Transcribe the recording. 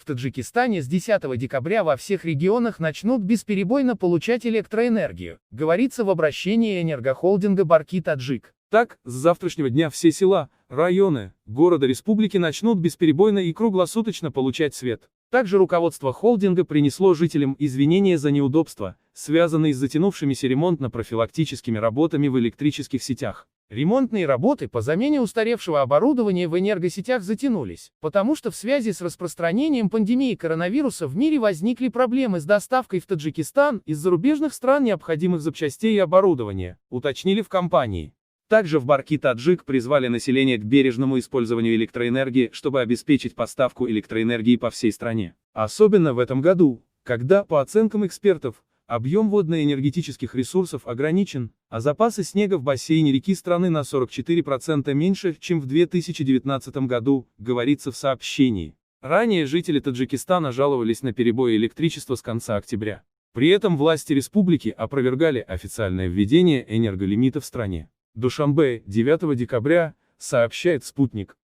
Таджикистане с 10 декабря во всех регионах начнут бесперебойно получать электроэнергию, говорится в обращении энергохолдинга «Барки-Таджик». Так, с завтрашнего дня все села, районы, города республики начнут бесперебойно и круглосуточно получать свет. Также руководство холдинга принесло жителям извинения за неудобства, связанные с затянувшимися ремонтно-профилактическими работами в электрических сетях. Ремонтные работы по замене устаревшего оборудования в энергосетях затянулись, потому что в связи с распространением пандемии коронавируса в мире возникли проблемы с доставкой в Таджикистан из зарубежных стран необходимых запчастей и оборудования, уточнили в компании. Также в Барки-Таджик призвали население к бережному использованию электроэнергии, чтобы обеспечить поставку электроэнергии по всей стране. Особенно в этом году, когда, по оценкам экспертов, объем водно-энергетических ресурсов ограничен, а запасы снега в бассейне реки страны на 44% меньше, чем в 2019 году, говорится в сообщении. Ранее жители Таджикистана жаловались на перебои электричества с конца октября. При этом власти республики опровергали официальное введение энерголимита в стране. Душанбе, 9 декабря, сообщает «Спутник».